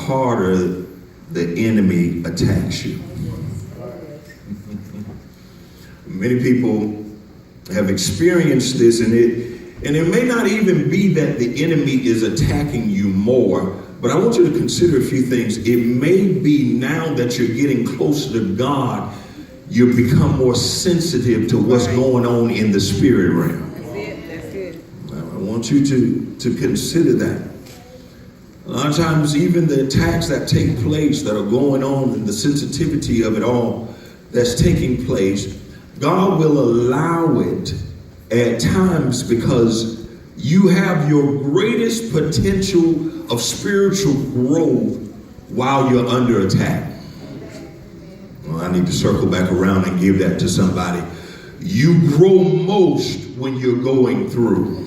harder the enemy attacks you. Many people have experienced this, and it may not even be that the enemy is attacking you more, but I want you to consider a few things. It may be now that you're getting closer to God, you become more sensitive to what's going on in the spirit realm. That's good. I want you to consider that. A lot of times, even the attacks that take place that are going on and the sensitivity of it all that's taking place, God will allow it at times because you have your greatest potential of spiritual growth while you're under attack. Well, I need to circle back around and give that to somebody. You grow most when you're going through.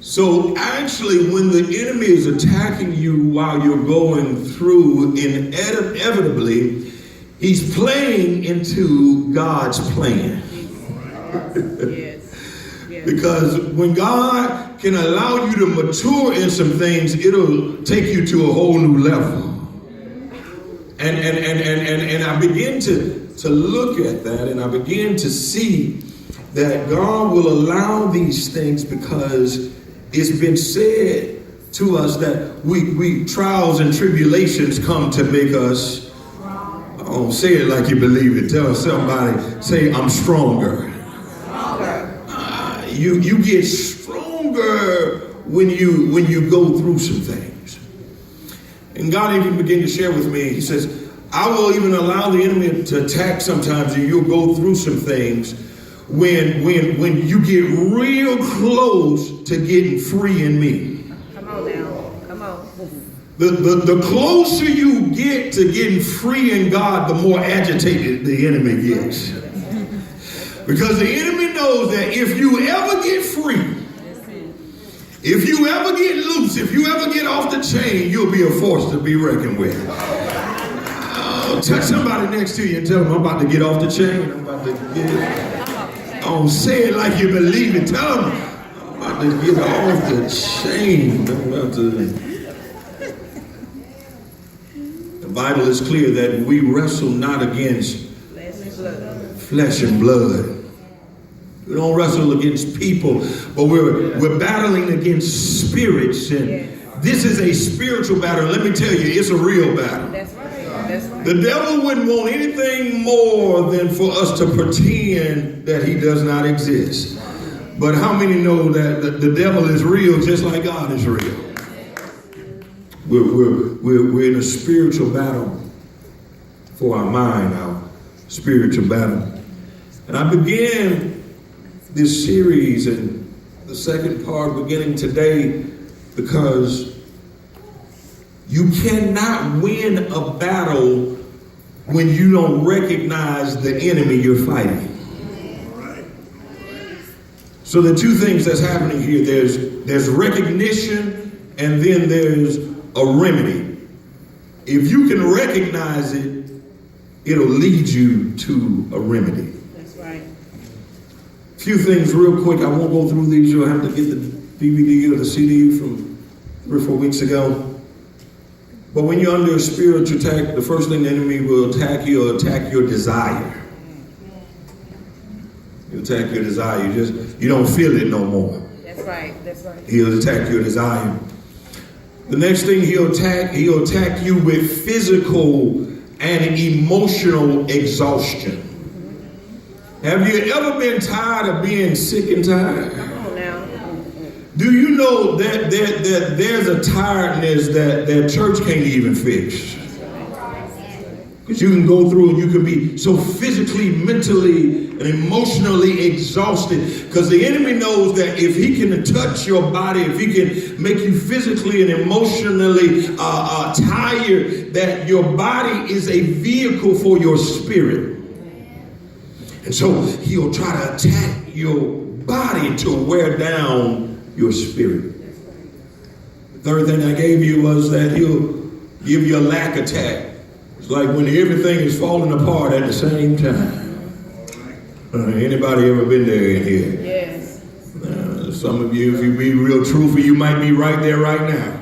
So actually, when the enemy is attacking you while you're going through, inevitably, he's playing into God's plan. Because when God can allow you to mature in some things, it'll take you to a whole new level. And I begin to look at that, and I begin to see that God will allow these things because it's been said to us that we trials and tribulations come to make us, oh, say it like you believe it. Tell somebody, say, I'm stronger. You get stronger when you go through some things. And God even began to share with me, he says, I will even allow the enemy to attack sometimes, and you'll go through some things when you get real close to getting free in me. Come on now. Come on. The closer you get to getting free in God, the more agitated the enemy gets. Because the enemy knows that if you ever get free, if you ever get loose, if you ever get off the chain, you'll be a force to be reckoned with. Touch somebody next to you and tell them, I'm about to get off the chain. I'm about to get... Oh, say it like you believe it. Tell them, I'm about to get off the chain. The Bible is clear that we wrestle not against flesh and blood. We don't wrestle against people, but we're battling against spirits. And this is a spiritual battle. Let me tell you, it's a real battle. That's right. That's right. The devil wouldn't want anything more than for us to pretend that he does not exist. But how many know that the devil is real just like God is real? We're in a spiritual battle for our mind, our spiritual battle. And I began this series and the second part beginning today because you cannot win a battle when you don't recognize the enemy you're fighting. So the two things that's happening here, there's recognition and then there's a remedy. If you can recognize it, it'll lead you to a remedy. That's right. A few things real quick. I won't go through these. You'll have to get the DVD or the CD from 3 or 4 weeks ago. But when you're under a spiritual attack, the first thing the enemy will attack you or attack your desire. He'll attack your desire. You don't feel it no more. That's right. That's right. He'll attack your desire. The next thing he'll attack you with physical and emotional exhaustion. Have you ever been tired of being sick and tired? Come on now. Do you know that there's a tiredness that church can't even fix? Because you can go through and you can be so physically, mentally, and emotionally exhausted. Because the enemy knows that if he can touch your body, if he can make you physically and emotionally tired, that your body is a vehicle for your spirit. And so he'll try to attack your body to wear down your spirit. The third thing I gave you was that he'll give you a lack attack. It's like when everything is falling apart at the same time. Anybody ever been there in here? Yes. Some of you, if you be real truthful, you might be right there right now.